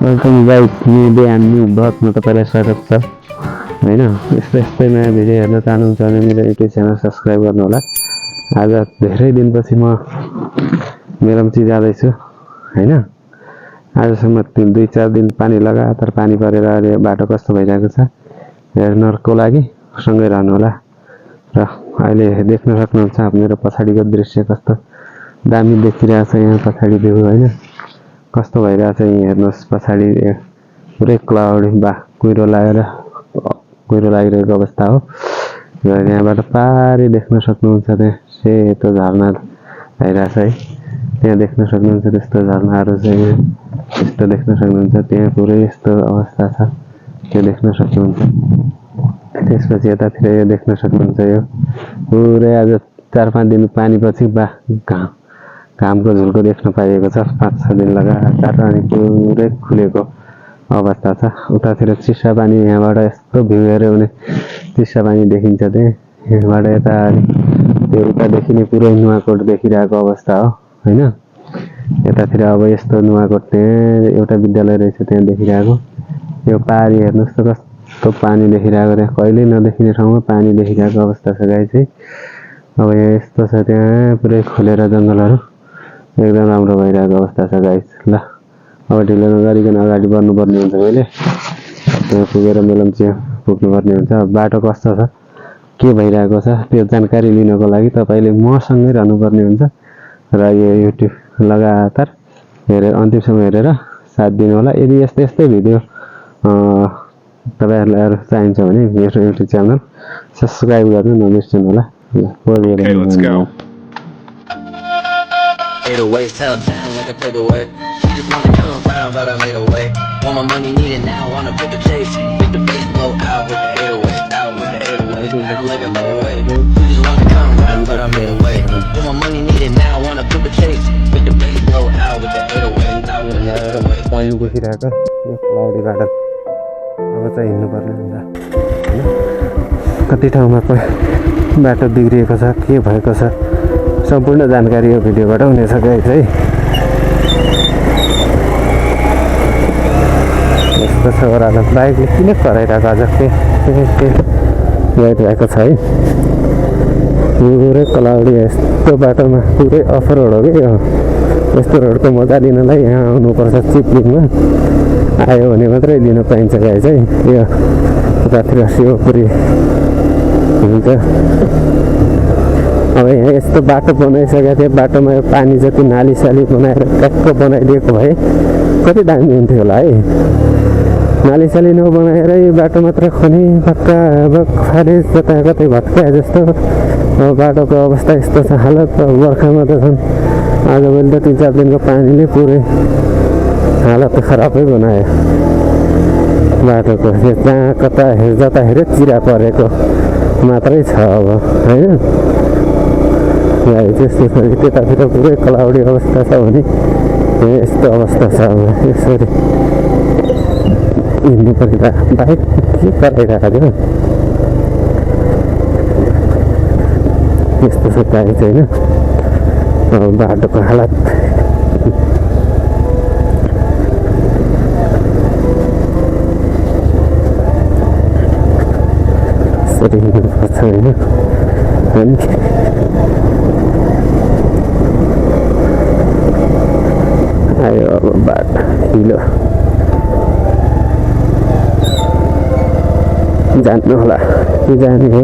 Welcome guys, new day and new ब्लगमा तपाईँलाई स्वागत छ होइन। यस्तै नयाँ भिडियो हेर्न चाहनुहुन्छ भने मेरो युट्युब च्यानल सब्सक्राइब गर्नुहोला। आज धेरै दिनपछि म मेलम्ची जाँदैछु होइन। आजसम्म 2-4 दिन पानी लगातार पानी परेर अहिले बाटो कस्तो भइरहेको छ हेर्नको लागि सँगै रहनुहोला। र अहिले देख्न सक्नुहुन्छ मेरो पछाडिको दृश्य कस्तो दामी देखिरहेछ। यहाँ पछाडि भ्यू होइन कस्तो भइरहेछ यहाँ हेर्नुहोस्। पछाडि पुरै क्लाउडी कुहिरो लागिरहेको अवस्था हो। र यहाँबाट पारी देख्न सक्नुहुन्छ त्यहाँ सेतो झरना भइरहेछ है। त्यहाँ देख्न सक्नुहुन्छ त्यस्तो झरनाहरू चाहिँ यस्तो देख्न सक्नुहुन्छ। त्यहाँ पुरै यस्तो अवस्था छ त्यो देख्न सक्नुहुन्छ। त्यसपछि यतातिर यो देख्न सक्नुहुन्छ। यो पुरै आज 4-5 दिन पानीपछि घामको झुल्को देख्न पाइएको छ। 5-6 दिन लगातार अनि पुरै खुलेको अवस्था छ। उतातिर चिसा पानी यहाँबाट यस्तो भ्यू हेऱ्यो भने चिसा पानी देखिन्छ। यहाँबाट यता त्यो उतादेखि नै पुरै नुवाकोट देखिरहेको अवस्था हो होइन। यतातिर अब यस्तो नुवाकोट त्यहाँ एउटा विद्यालय रहेछ त्यहाँ देखिरहेको। यो पारी हेर्नुहोस् त कस्तो पानी देखिरहेको। त्यहाँ कहिल्यै नदेखिने ठाउँमा पानी देखिरहेको अवस्था छ गाई चाहिँ। अब यहाँ यस्तो छ त्यहाँ पुरै खुलेर जङ्गलहरू एकदम राम्रो भइरहेको अवस्था छ गाइस। ल अब ढिलो नगरिकन अगाडि बढ्नुपर्ने हुन्छ। मैले त्यहाँ पुगेर मेलम्ची पुग्नुपर्ने हुन्छ। बाटो कस्तो छ के भइरहेको छ त्यो जानकारी लिनको लागि तपाईँले मसँगै रहनुपर्ने हुन्छ। र यो युट्युब लगातार हेरेर अन्तिमसम्म हेरेर साथ दिनु होला। यदि यस्तै भिडियो तपाईँहरूलाई अरू चाहिन्छ भने मेरो युट्युब च्यानल सब्सक्राइब गर्नु नबिर्सनु होला। Okay, let's go. 808, tell down like a paperweight. She just wanna come around, but I made a way. Want my money, need it now, wanna pick the chase. Pick the bass, blow out with the 808, out with the 808. Act like a paperweight. She just wanna come around, but I made a way. Want my money, need it now, wanna pick the chase. Pick the bass, blow out with the 808, out with the 808. पहेँल देखिरहेको यो cloudy बादल अब चाहिँ हिँड्नुपर्ने हुन्छ होइन। कति ठाउँमा बाटो बिग्रिएको छ के भएको छ सम्पूर्ण जानकारी यो भिडियोबाट हुनेछ गाइस है। यस्तो छ ओह्रालो बाइकले किन कराइरहेको अझ के गइरहेको छ है। पुरै क्लाउडी यस्तो बाटोमा पुरै अफ रोड हो कि यो। यस्तो रोडको मजा लिनलाई यहाँ आउनुपर्छ। चिप्लिङमा आयो भने मात्रै लिन पाइन्छ गाइस है। यो उतातिर शिवपुरी हुन्छ। अब यहाँ यस्तो बाटो बनाइसकेको थियो। बाटोमा यो पानी जति नालीसाली बनाएर ट्याक्क बनाइदिएको भए कति दामी हुन्थ्यो होला है। नालीसाली नबनाएर यो बाटो मात्र खनी पक्का अब खारेज कतै भत्काए जस्तो। अब बाटोको अवस्था यस्तो छ हालत। बर्खामा त झन् आजभोलि त 3-4 दिनको पानीले पुरै हालत खराबै बनायो बाटोको। जहाँ कता जता हेऱ्यो चिरा परेको मात्रै छ अब होइन। त्यस्तो छ त्यतातिर पुरै क्लाउडी अवस्था छ भने यस्तो अवस्था छ। अब यसरी हिँड्नु पर्ने बाइक के कराइरहेको थियो यस्तो छ गाडी चाहिँ होइन। अब बाटोको हालत यसरी हिँड्नुपर्छ होइन। आयो अब बाटो हिलो जान्नु होला के जाने हो।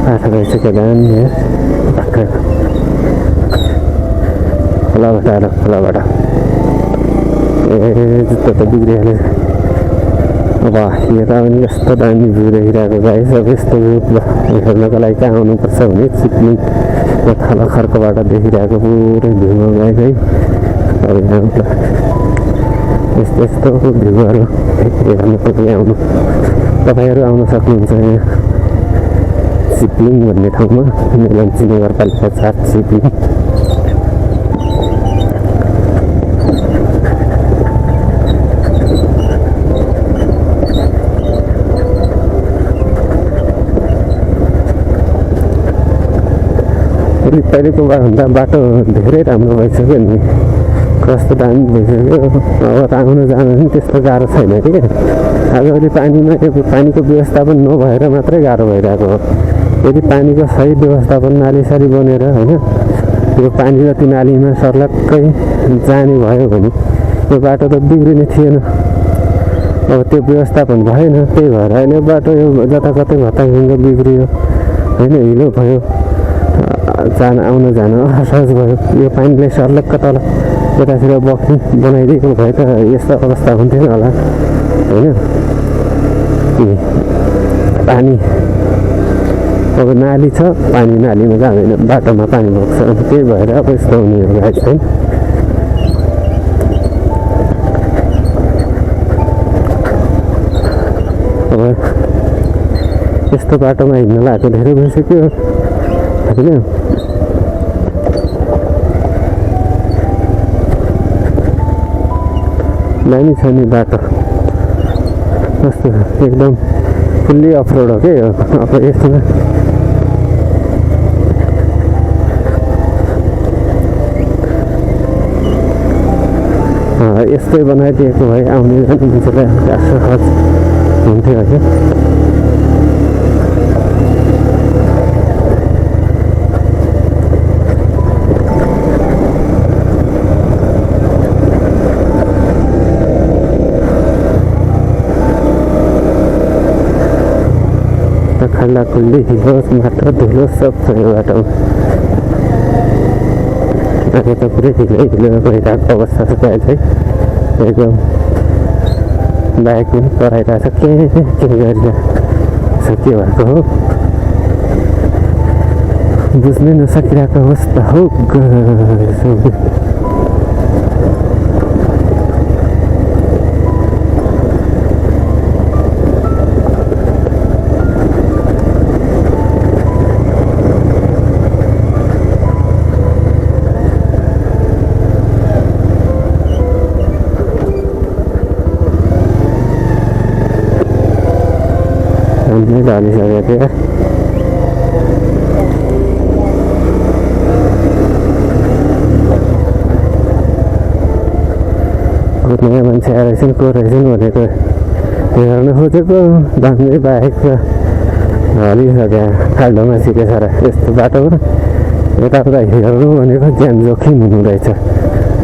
फाटा गइसक्यो धान भर्खर खोलाबाट ए जुत्ता त बिग्रिहाल्यो। अब यता पनि यस्तो दामी भ्यू देखिरहेको गाइस। अब यस्तो भ्यू हेर्नको लागि कहाँ आउनुपर्छ भने चिप्लिङ थला खर्कोबाट देखिरहेको पुरै भ्यू हो गाइस है। अब यहाँ यस्तो भ्यूहरू हेर्नुको लागि आउनु तपाईँहरू आउन सक्नुहुन्छ यहाँ चिप्लिङ भन्ने ठाउँमा। मेलम्ची नगरपालिका 4 चिप्लिङ। अलि पहिलेको भन्दा बाटो धेरै राम्रो भइसक्यो नि, कस्तो दामी भइसक्यो। अब त आउनु जानु पनि त्यस्तो गाह्रो छैन कि। अगाडि पानीको व्यवस्थापन नभएर मात्रै गाह्रो भइरहेको हो। यदि पानीको सही व्यवस्थापन नालीसाली बनेर होइन यो पानी जति नालीमा सर्लक्कै जाने भयो भने यो बाटो त बिग्रिने थिएन। अब त्यो व्यवस्थापन भएन, त्यही भएर अहिले बाटो यो जताकतै भत्ताङ्ग बिग्रियो होइन, हिलो भयो, आउन जान असहज भयो। यो पानीले सर्लक्क तल यतातिर बग्ने बनाइदिएको भए त यस्तो अवस्था हुन्थेन होला होइन। पानी अब नाली छ, पानी नालीमा जाँदैन, बाटोमा पानी बग्छ। त्यही भएर अब यस्तो हुने हो गाइस है। अब यस्तो बाटोमा हिँड्न लागेको धेरै भइसक्यो होइन। दामी छ नि बाटो, कस्तो एकदम फुल्ली अफरोड हो कि अब यसमा। यस्तै बनाइदिएको भए आउने जाने मान्छेलाई सहज हुन्थ्यो क्या। खल्ला खुल्ली हिलो मात्र धुलो सब छ यो बाटोमा। आगे त पुरै हिलो भइरहेको अवस्था छ त्यहाँ चाहिँ एकदम। बाइक पनि कराइरहेछ, के गरिरहेको छ, के भएको हो बुझ्नै नसकिरहेको अवस्था हो। नहीं डाली सकते थे। नयाँ मान्छे आएर एकछिन को रहेछन् भनेको हेर्न खोजेको, दामी बाइक त हलिसक्यो खाल्डोमा सिकेछ र यस्तो बाटोमा यताउता हेर्नु भनेको ज्यान जोखिम हुनु रहेछ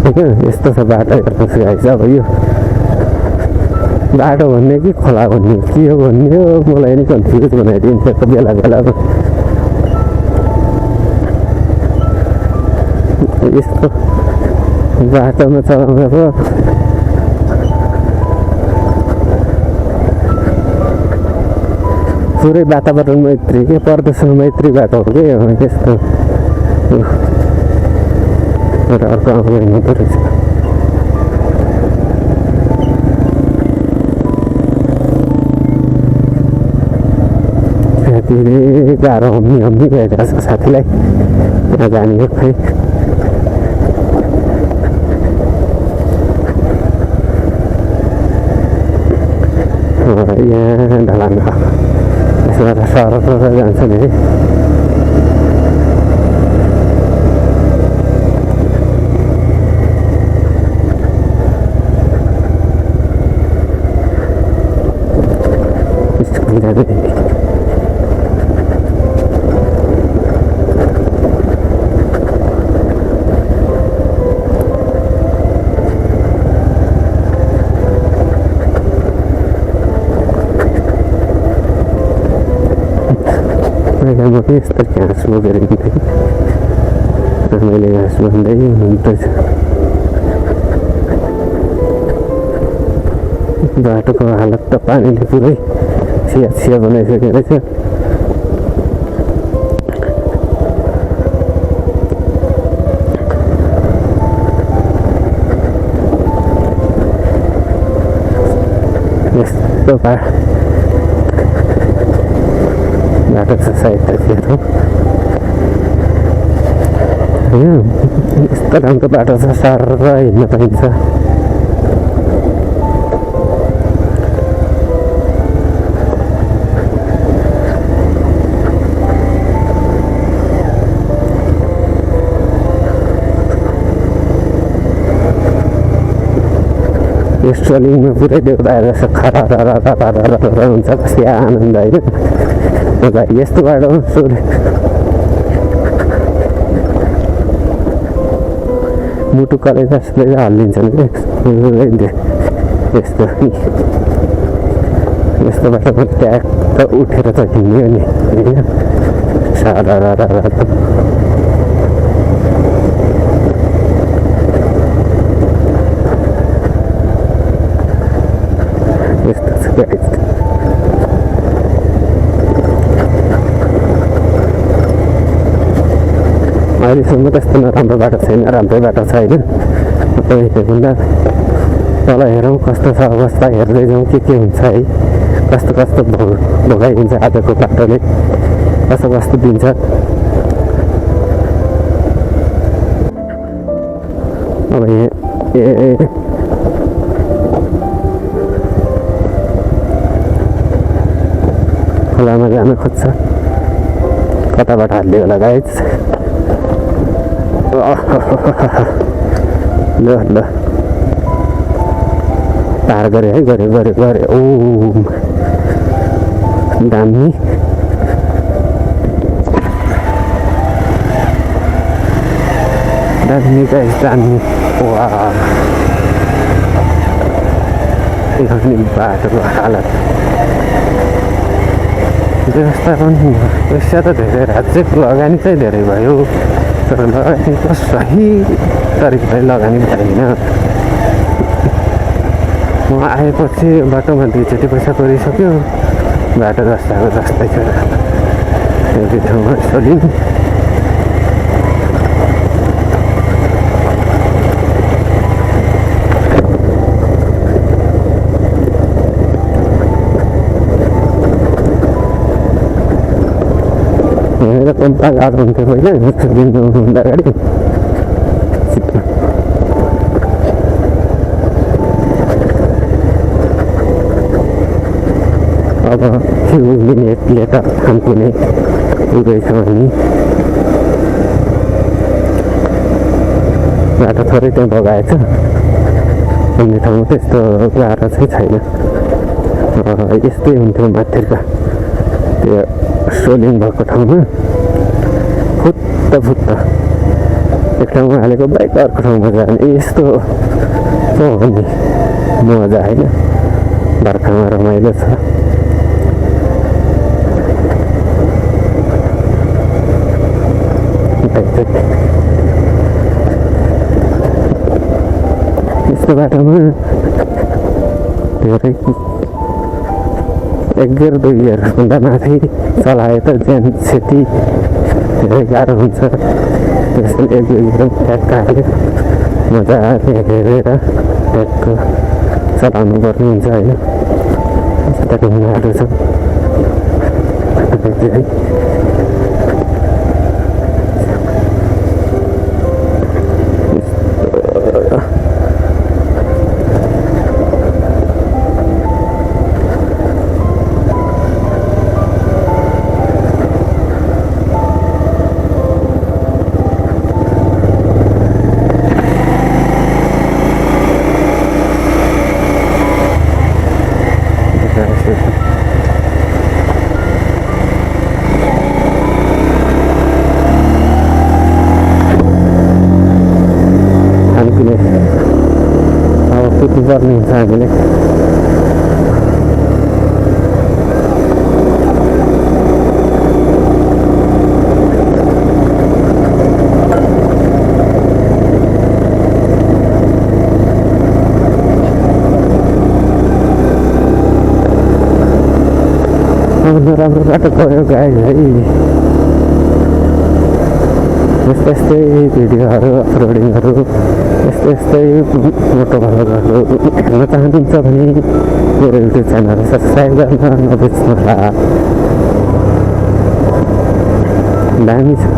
होइन। यस्तो छ बाटो हेर्नुहोस् गाइस। अब यो बाटो भन्ने कि खोला भन्ने के हो भन्ने हो, मलाई नि कन्फ्युज बनाइदिन्छ बेला बेलामा। यस्तो बाटोमा चलाउँदा पो पुरै वातावरण मैत्री के प्रदूषण मैत्री बाटो हो कि यस्तो। अर्को आउँदैन हुँदो रहेछ। धेरै गाह्रो हम्मी भइरहेको छ साथीलाई त्यहाँ जाने हो खै। यहाँ ढलान यसबाट सरर जान्छ नि है। म पनि यस्तो घाँस बोकेर हिँड्थेँ, मैले घाँस भन्दै हुँदैछ। बाटोको हालत त पानीले पुरै छिया बनाइसकेको रहेछ। यस्तो बाटो छ सायद यस्तो राम्रो बाटो छ, साह्रो हिँड्न पाइन्छ। यस्तो लिङमा पुरै देख्दा जस्तो खरा हुन्छ कस्तो आनन्द होइन मजा यस्तो बाटोमा सूर्य मुटु कलेजा सलेजा हल्लिन्छ नि यस्तो यस्तो बाटोमा ट्याक्क उठेर त हिँड्यो नि होइन सारा यस्तो छ अहिलेसम्म त्यस्तो नराम्रो बाटो छैन राम्रै बाटो छ होइन भन्दा तल हेरौँ कस्तो छ अवस्था हेर्दै जाउँ के हुन्छ है कस्तो कस्तो भोगाइदिन्छ आजको बाटोले कस्तो कस्तो दिन्छ अब यहाँ खोलामा जान खोज्छ कताबाट हाल्यो होला गाइज ल पार गऱ्यो है गऱ्यो ओ दामी गाइज दामी वा बाटोको हालत व्यवस्थापन पैसा त धेरै राज्य लगानी चाहिँ धेरै भयो तर लगानीको सही तरिकाले लगानी भएन म आएपछि बाटोमा दुईचोटि पैसा परिसक्यो बाटो जस्ताको जस्तै छ एउटै ठाउँमा सोलिन् हेरेर पम्पा गाह्रो हुन्थ्यो पहिला दिनुभन्दा अगाडि अब फ्युल लिने त थाम्पुने पुगेछ हामी बाटो थोरै त्यहाँ बगाएछ अन्य ठाउँमा त्यस्तो गाह्रो चाहिँ छैन यस्तै हुन्थ्यो माथिका त्यो सोलिङ भएको ठाउँमा फुत्त एक ठाउँमा हालेको बाइक अर्को ठाउँमा जाने यस्तो पो हो नि मजा होइन बर्खामा रमाइलो छ यस्तो बाटोमा धेरै 1 गियर 2 गियरभन्दा माथि चलाए त ज्यान क्षति धेरै गाह्रो हुन्छ त्यसैले 1 गियर ट्याक्क हाल्यो मजाले हेरेर ट्याक्क चलाउनु पर्ने हुन्छ होइन यस्तो ढुङ्गाहरू छ है पर्ने हुन्छ हामीले नराम्रो बाटो गयो गाइज है यस्तै भिडियोहरू अपलोडिङहरू यस्तै मोटो भ्लगहरू हेर्न चाहनुहुन्छ भने मेरो युट्युब च्यानल सब्सक्राइब गर्न नबिर्सनुहोला दामी छ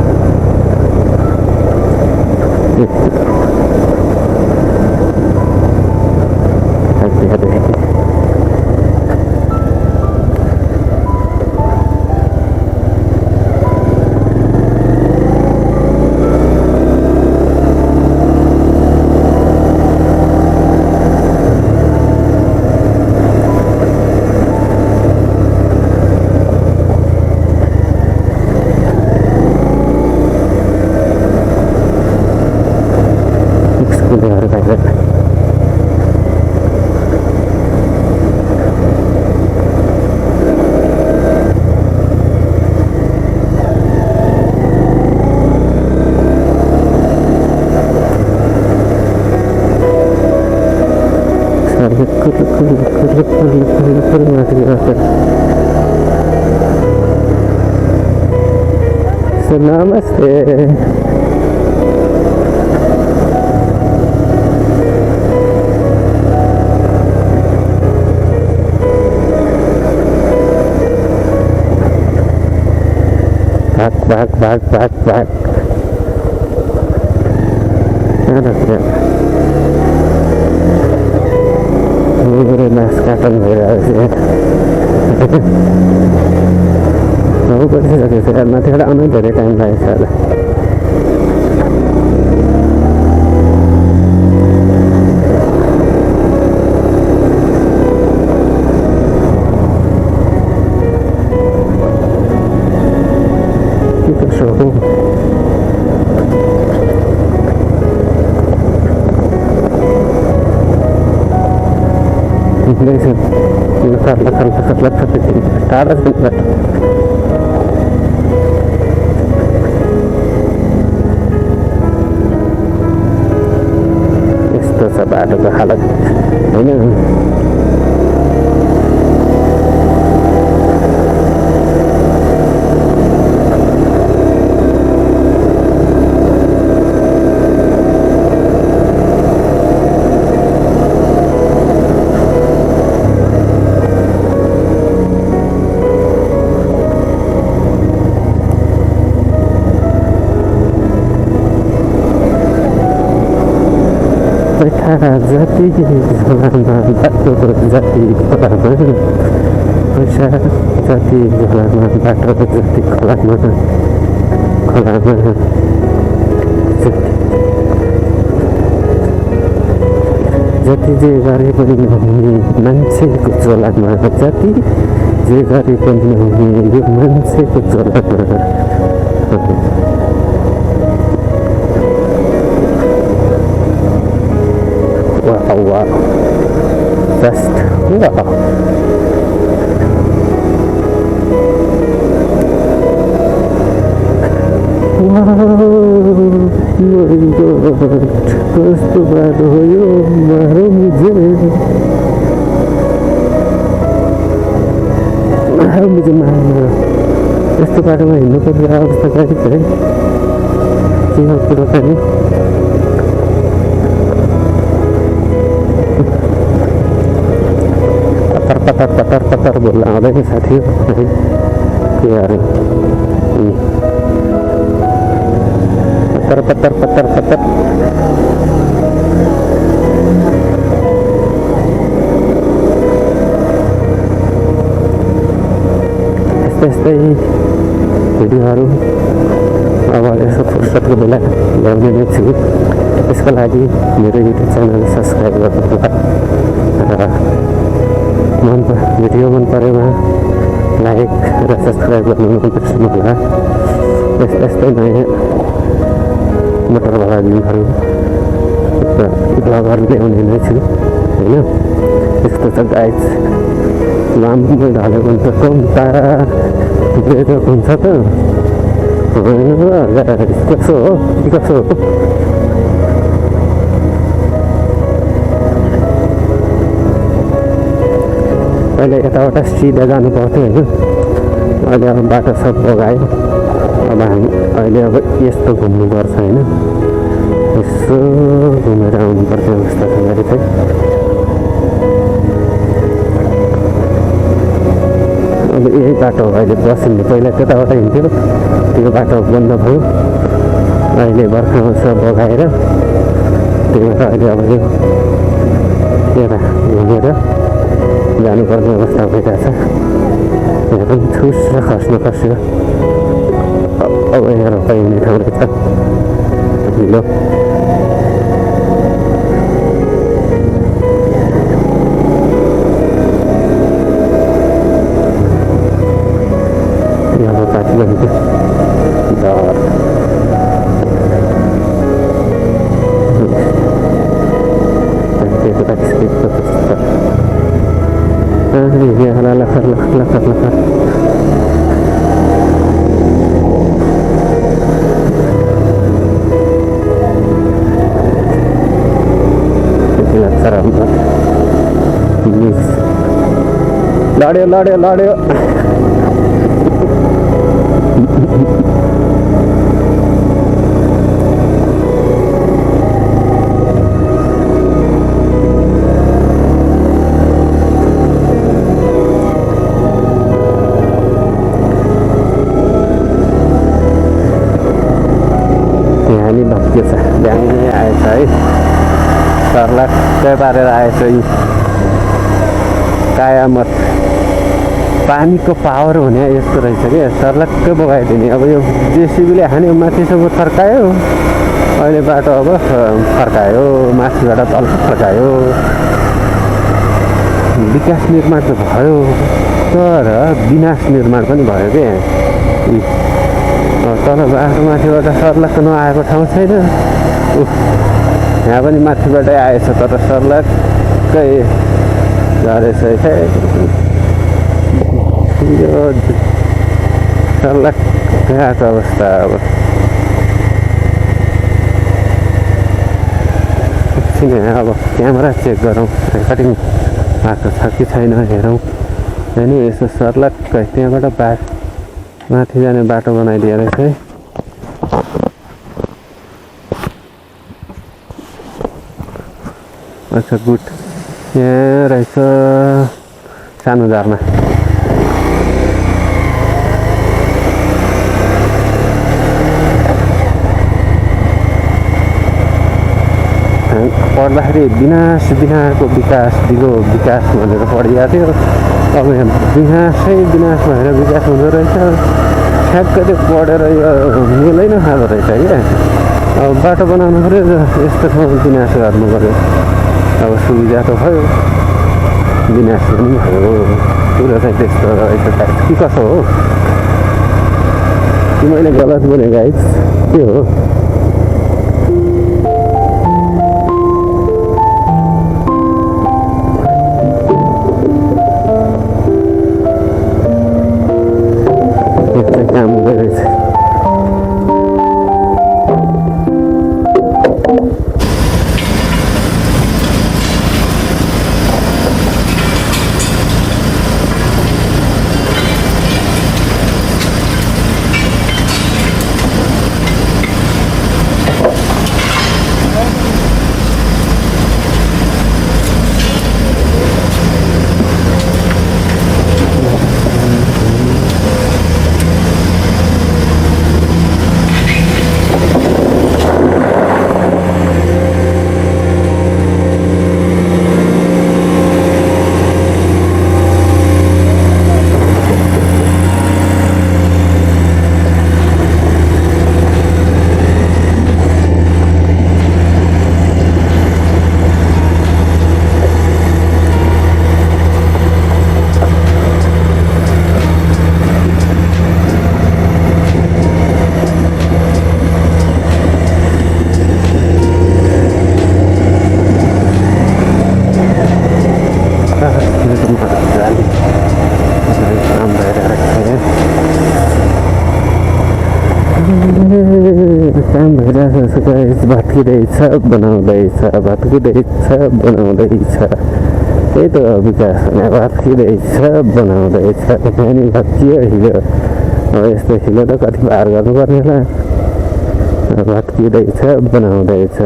सधैँहरू पाइँदैन। नमस्ते भाग भाग भाग भाग भाग मेरो मास काटन भइरहेको छ गरिसकेको छ माथिबाट आउनु धेरै टाइम लागेको छ होला। के कसो हो टाढा छ बाटोको हालत होइन। जति झोलामा बाटोको जति खोलामा पैसा जति झोलामा बाटोको जति खोलामा जति जे गरे पनि नहुने मान्छेको झोलामा जति जे गरे पनि नहुने यो मान्छेको झोलामा wow, just wow. My God, कस्तो बाटो हो यो मारो मुझे मार्नु यस्तो बाटोमा हिँड्नु पर्ने अवस्था गरेको है के हो कुरो पनि पत्तर बोल्न आउँदैन साथी है के अरे पत्तर यस्तै भिडियोहरू अब यसो फुर्सदको बेला ल्याउने नै छु। त्यसको लागि मेरो युट्युब च्यानल सब्सक्राइब गर्नुहोला र भिडियो मन परेमा लाइक र सब्सक्राइब गर्नु नबिर्सनुहोला। यस्तै नयाँ मोटर भ्लगिङहरू भ्लगहरू ल्याउने नै छु होइन। यस्तो छ गाइज लामो ढलेको हुन्छ कम्ता ब्रेकअप हुन्छ त कसो हो कसो हो अहिले यताबाट सिधा जानु पर्थ्यो होइन। अहिले अब बाटो सब बगायो। अब हामी अहिले अब यस्तो घुम्नुपर्छ होइन। यसो घुमेर आउनुपर्ने अवस्था छ अहिले चाहिँ। अब यही बाटो अहिले बसिन्छ। पहिला त्यताबाट हिँड्थ्यो त्यो बाटो बन्द भयो। अहिले भर्खर सब बगाएर त्यही भएर अहिले अब यो यता घुमेर जानुपर्ने अवस्था भइरहेछ। यहाँ पनि ठुस र खस्नु खस्यो। अब यहाँ पाइने ठाउँ रहेछ ढिलो। यहाँ काटी भनेको डर लड्यो लड्यो लड्यो यहाँ नि भत्किएछ ड्याङ्गै आएछ है सर्लक्कै पारेर आएछ यी कायामत पानीको पावर हुने यस्तो रहेछ कि सर्लक्कै बगाइदिने अब यो जेसिबीले हान्यो माथिसम्म फर्कायो अहिले बाटो अब फर्कायो माथिबाट तल फर्कायो विकास निर्माण त भयो तर विनाश निर्माण पनि भयो क्या तल बाटो माथिबाट सर्लक्क नआएको ठाउँ छैन यहाँ पनि माथिबाटै आएछ तर सर्लक्कै झरेछ यो सर्लक्कै आएको अवस्था अब एकछिन अब क्यामेरा चेक गरौँ रेकर्डिङ भएको छ कि छैन हेरौँ होइन यसो सर्लक्कै त्यहाँबाट माथि जाने बाटो बनाइदिएर रहेछ है अच्छा गुड यहाँ रहेछ सानो झरना पढ्दाखेरि विनाशको विकास दिगो विकास भनेर पढिएको थियो अब यहाँ विनाशै विनाश भएर विकास हुँदो रहेछ ठ्याक्कै त्यो पढेर यो मिलै नखाँदो रहेछ क्या अब बाटो बनाउनु पऱ्यो यस्तो ठाउँ विनाश गर्नु पऱ्यो अब सुविधा त भयो विनाश पनि भयो कुरो चाहिँ त्यस्तो रहेछ कि कसो हो कि मैले गलत बोलेँ गाइस के हो काम हुँदै रहेछ काम भइरहेछ भत्किँदैछ बनाउँदैछ त्यही त विकास भने भत्किँदैछ बनाउँदैछ नानी भत्कियो हिलो अब यस्तो हिलो त कति पार गर्नुपर्ने होला भत्किँदैछ बनाउँदैछ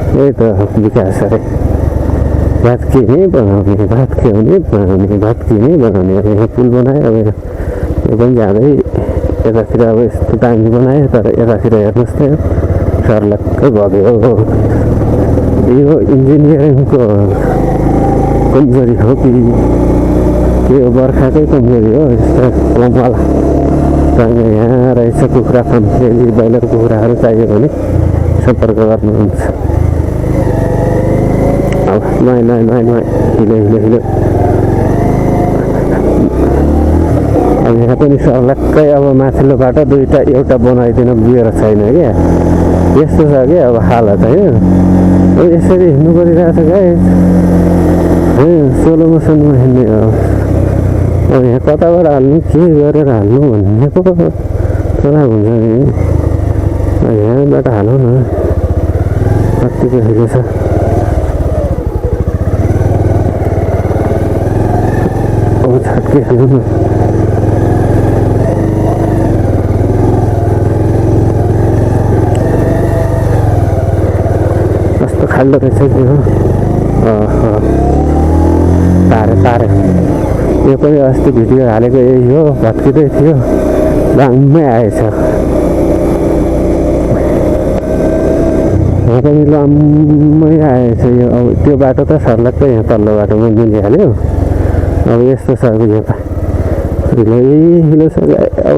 त्यही त विकास अरे भत्किने बनाउने अब यहाँ पुल बनायो अब यो पनि जाँदै यतातिर अब यस्तो दामी बनायो तर यतातिर हेर्नुहोस् त सर्लक्कै बग्यो यो इन्जिनियरिङको कमजोरी हो कि त्यो बर्खाकै कमजोरी हो यस्तो कमवाला यहाँ रहेछ कुखुरा फार्म फेरि ब्रोइलर कुखुराहरू चाहियो भने सम्पर्क गर्नुहुन्छ अब हिलो अब यहाँ पनि सर्लक्कै अब माथिल्लो बाटो दुईवटा एउटा बनाइदिन बिहेर छैन क्या यस्तो छ क्या अब हालत होइन अब यसरी हिँड्नु परिरहेको छ गाइस स्लो मोसनमा हिँड्ने हो अब यहाँ कताबाट हाल्नु के गरेर हाल्नु भन्ने पो खराब हुन्छ नि यहाँबाट हालौँ न कतिको हिलो छ छट्किहाल्नु न कस्तो खाल्डो रहेछ त्यो तारे यो पनि अस्ति भिडियो हालेको यही हो भत्किँदै थियो लाममै आएछ यहाँ पनि लाममै आएछ यो अब त्यो बाटो त सर्लक्कै यहाँ तल्लो बाटोमा मिलिहाल्यो अब यस्तो छ अब यहाँ त हिलो छ अब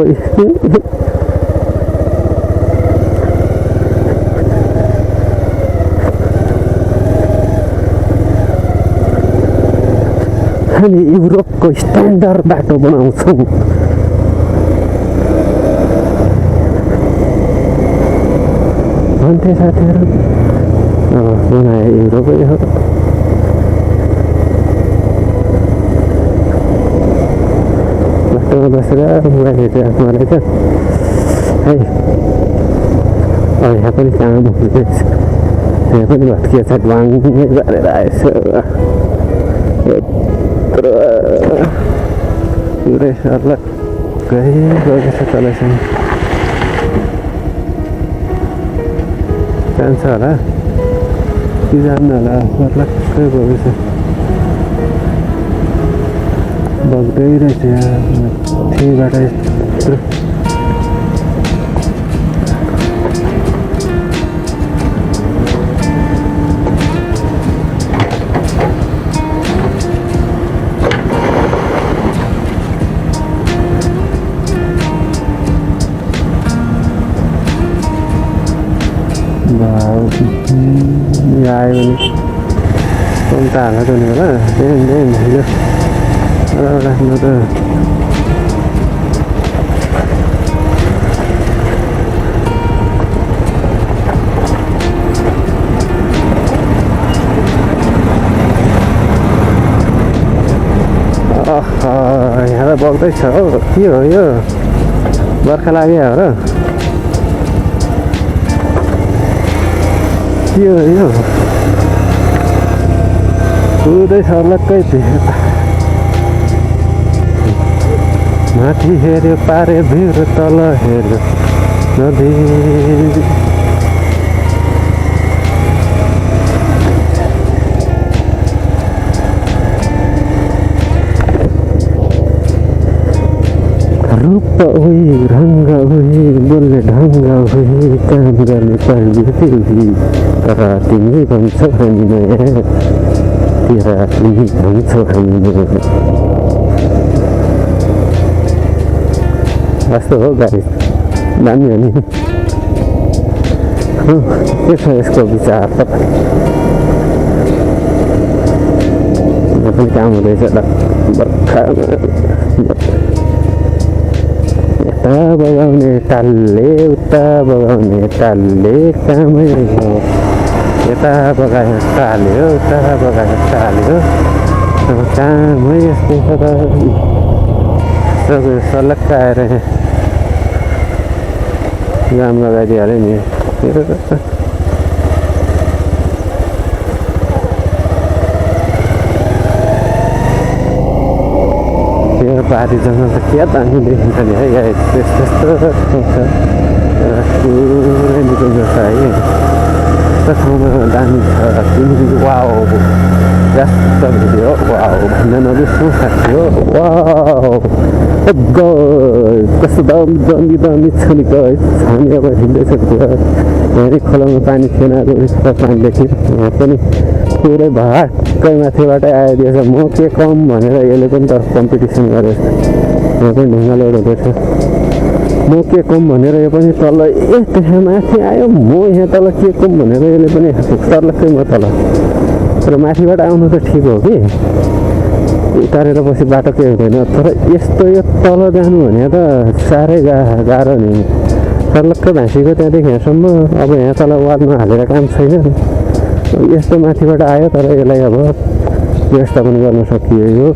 हामी युरोपको स्ट्यान्डर्ड बाटो बनाउँछौँ भन्थे साथीहरू बनाए युरोपै हो बाटोमा बसेर मोबाइल हेरिरहेको मलाई त है यहाँ पनि काम हुँदैछ यहाँ पनि भत्किएछ बाङ्गे गरेर आएछ पुरै सर्लक्कै गएछ तलैसँग जान्छ होला कि जान्न होला सर्लक्कै गएछ बग्दै रहेछ त्यहीबाट यत्रो आयो भने कम त हाल्न त नि होला हिलो राख्नु त यहाँ त बग्दैछ हौ के हो यो बर्खा लाग्यो हो र के हो यो पुरै सर्लक्कै माथि हेऱ्यो पारे भिर तल हेऱ्यो नदी रूप उही रङ्ग उही बोल्ने ढङ्ग उही काम गर्ने प्रवृत्ति उही तर तिमी भन्छौ हामी नयाँ तेरा तिमी भन्छौ हामी नयाँ कस्तो हो गाडी दामी हो नि के छ यसको विचार तपाईँ पनि काम हुँदैछ बर्खा यता बगाउने टालले उता बगाउने टालले कामै हो यता बगायो टाल्यो उता बगायो टाल्यो अब कामै यस्तो छ त सलक्क आएर जाम लगाइदिइहाल्यो नि यो पाहाडी जङ्गल त क्या दामी देखिन्छ नि है त्यस्तो पुरै निक्लिन्छ है यस्तो ठाउँमा दामी छ तिमी वाउ जस्तो भिडियो वाउ भन्न नबिर्सनु साथी हो वाउ कस्तो दामी छ नि छानी अब हिँड्दैछ यहाँ खोलामा पानी थिएन पानी देखि यहाँ पनि पुरै भाटकै माथिबाटै आइदिएछ म के कम भनेर यसले पनि त कम्पिटिसन गरेछ यहाँ पनि ढुङ्गा लोड हुँदैछ म के कम भनेर यो पनि तल त्यहाँ माथि आयो म यहाँ तल के कम भनेर यसले पनि सर्लक्कै म तल तर माथिबाट आउनु त ठिक हो कि उतारेर पछि बाटो केही हुँदैन तर यस्तो यो तल जानु भने त साह्रै गाह्रो नि सर्लक्कै भाँसीको त्यहाँदेखि यहाँसम्म अब यहाँ तल वालमा हालेर काम छैन यस्तो माथिबाट आयो तर यसलाई अब व्यवस्थापन गर्न सकियो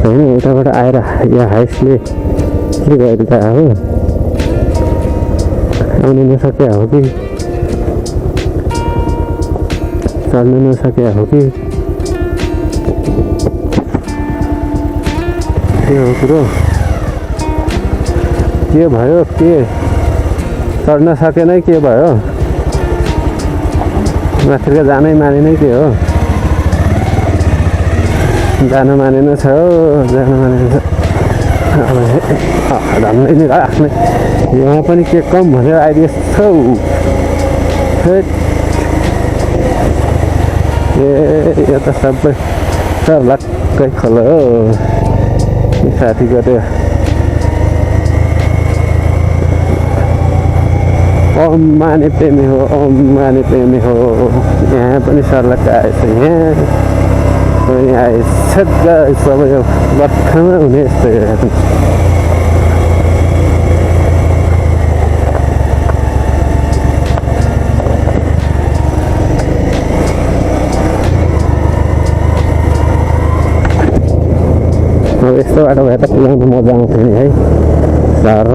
होइन। उताबाट आएर यहाँ हाइस्टले के गरिदिएको हो, आउनु नसके हो कि चल्न नसके हो कि के हो कुरो, के भयो, के चढ्न सकेन के भयो, माथिको जानै मानेन के हो, जान मानेन छ, जान मानेन छ। धन्दै नि आफ्नै यहाँ पनि के कम भनेर आइदिएछ छौ। ए यो त सबै सर्लक्कै खोलो हो साथीको त्यो ओम माने प्रेमी हो, ओम माने प्रेमी हो। यहाँ पनि सर्लक्क आएछ, यहाँ पनि आएछ सबै यो बर्खामा हुने यस्तो अब यस्तो बाटो भए त पुऱ्याउनु मजा आउँथ्यो नि है। सर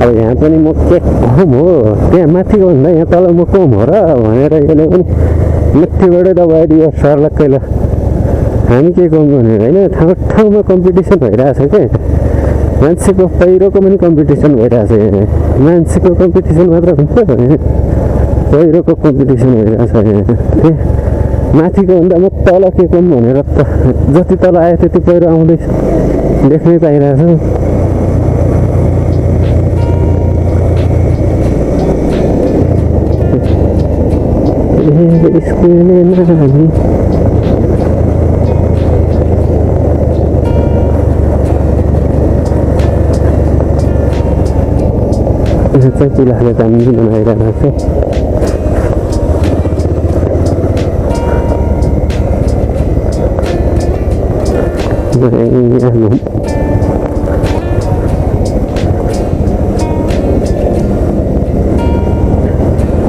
अब यहाँ पनि म के कम हो, त्यहाँ माथिको भन्दा यहाँ तल म कम हो र भनेर यसले पनि माथिबाटै दबाइदियो सर्लक्कै। ल हामी के कम भनेर होइन, ठाउँ ठाउँमा कम्पिटिसन भइरहेछ क्या, मान्छेको पहिरोको पनि कम्पिटिसन भइरहेछ। मान्छेको कम्पिटिसन मात्र हुन्छ भने पहिरोको कम्पिटिसन भइरहेछ। माथिको भन्दा म तल के कम भनेर त जति तल आयो त्यति पहिरो आउँदैछ, देख्नै पाइरहेछ। चुलाले काम बनाइरहेको छ।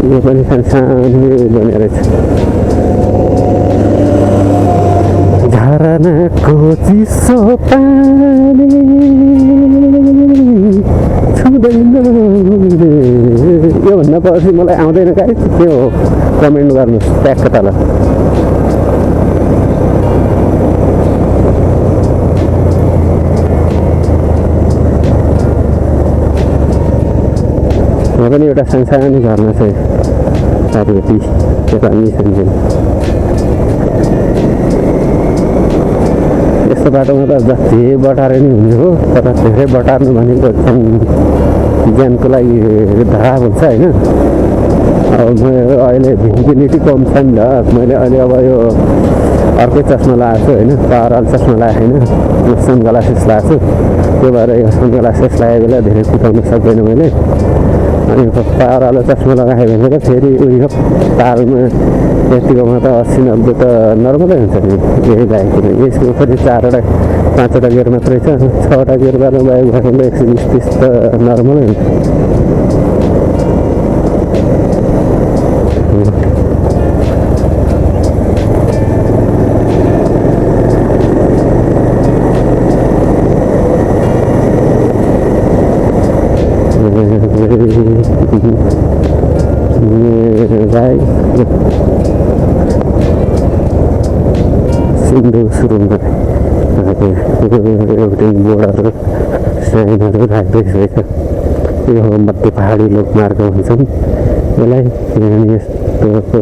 यो पनि सानो बनेर रहेछ। झरनाको चिसो पानी छुँदैन। योभन्दा पछि मलाई आउँदैन गाइस, के हो कमेन्ट गर्नुहोस् ट्यागको तल। यहाँ पनि एउटा सानसानो झर्ना छ साथीहरु, त्यो पनि सम्झिनु। यस्तो बाटोमा त जति बटारे नि हुने हो, तर धेरै बटार्नु भनेको ज्यानको लागि धराप हुन्छ होइन। अब मेरो अहिले भिजिबिलिटी कम छ नि त, मैले अहिले अब यो अर्कै चस्मा लगाएको छु होइन, पावरवाला चस्मा लगाएको छैन, यो सनग्लासेस लगाएको छु। त्यो भएर यो सनग्लासेस लगाएको बेला धेरै कुदाउन सक्दैन मैले। अनि पावरवाला चस्मा लगायो भने त फेरि उयो तालमा यतिकोमा त 80-90 त नर्मलै हुन्छ नि। यही बाइक यसको फेरि 4-5वटा गियर मात्रै छ, 6वटा गियर गर्नु बाइक भएको 120-130 त नर्मलै हुन्छ। सिन्धु सुरुङमा एउटै बोर्डहरू साइनहरू राख्दैछ। यो मध्य पहाडी लोकमार्ग भन्छन् यसलाई। यस्तो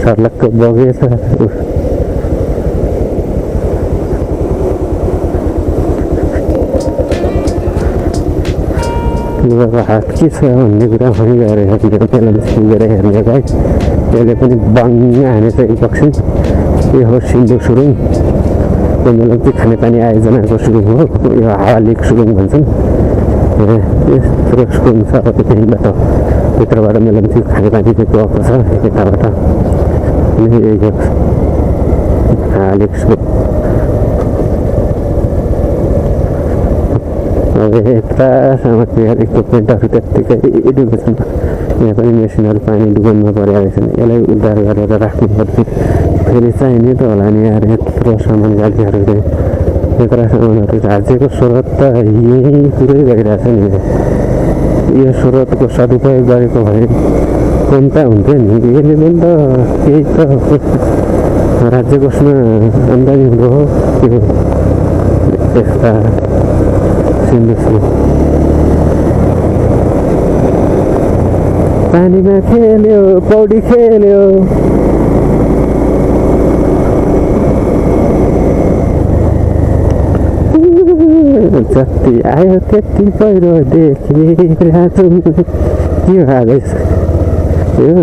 सर्लक्क बगेछ। हात के छ भन्ने कुरा पनि गएर त्यसलाई सुँगेर हेर्ने गाई। यसले पनि बङ्ग हानेछ एकपक्षी। यो हो सिन्धु सुरुङ, मेलम्ची खानेपानी आयोजनाको सुरुङ हो। यो हावा लिक सुरुङ भन्छन्। यत्रो सुरुङ छ, अब त्यहीँबाट भित्रबाट मेलम्ची खानेपानी चाहिँ गएको छ यताबाट। यही हो हावा लिक सुरुङ। अब यतासम्म चाहिँ इक्विपमेन्टहरू त्यत्तिकै डुबेको छन्। यहाँ पनि मेसिनहरू पानी डुबाउनमा परेको छन्। यसलाई उद्धार गरेर राख्नु पर्थ्यो। फेरि चाहिने त होला नि यार यत्रो सामान गाडीहरू चाहिँ यत्रो सामानहरू झाँचेको स्रोत त यही पुरै भइरहेछ नि। यो स्रोतको सदुपयोग गरेको भए कम त हुन्थ्यो नि। यसले पनि त केही त राज्य कोषमा आम्दानी हुँदो हो त्यो यस्ता सिन्धुसमा पानीमा खेल्यो पौडी खेल्यो जति आयो त्यति पहिरो देखिरहेको के आज यो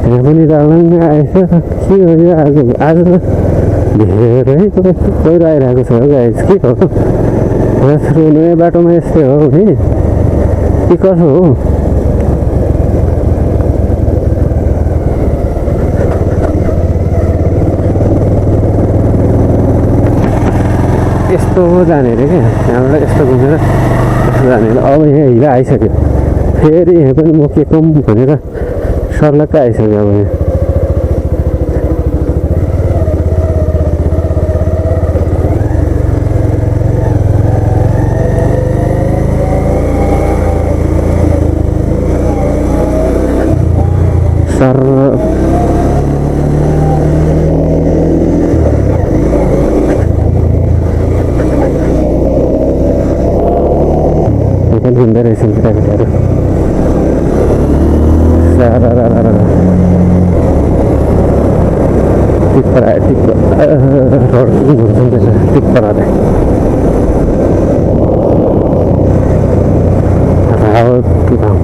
यहाँ पनि रलङ्ग आएछ के हो यो आज धेरै पहिरो आइरहेको छ गाइस के हो नयाँ बाटोमा यस्तै हो नि के कसो हो यस्तो जाने अरे क्या यहाँबाट यस्तो घुमेर यस्तो जाने अब यहाँ हिला आइसक्यो फेरि यहाँ पनि म के कम भनेर सर्लक्क आइसक्यो अब यहाँ सर घुम्दै रहेछन् केटाकेटीहरू टिप्परा रोड घुम्छन् त्यसो टिप्पराले रावत गाउँ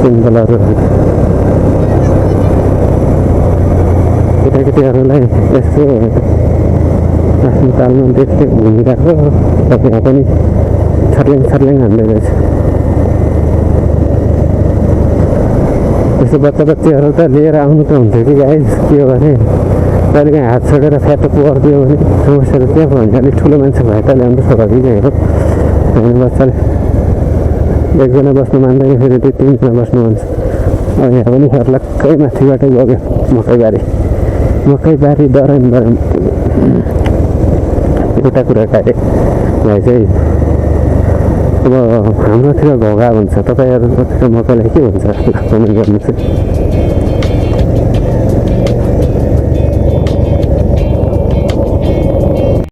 सिम्बलहरू केटाकेटीहरूलाई यसो आफ्नो तालमा देख्दै घुमिरहेको तपाईँ पनि छर्ल्याङ छर्ल्याङ हान्दै रहेछ यसो बच्चा बच्चीहरू त लिएर आउनु त हुन्थ्यो कि गाइस के हो भने कहिले काहीँ हात छोडेर फ्याटो पर्दियो भने समस्या त त्यहाँ भयो भने अलिक ठुलो मान्छे भए त ल्याउनु स्वाभाविक हेर होइन बच्चाले एकजना बस्नु मान्दैन फेरि त्यो तिनजना बस्नु भन्छ अब यहाँ पनि सर्लक्कै माथिबाटै गयो मकैबारी डराम एउटा कुरा काटे भाइ चाहिँ अब हाम्रोतिर घोगा भन्छ तपाईँहरूतिर मकैलाई के भन्छ कमेन्ट गर्नु चाहिँ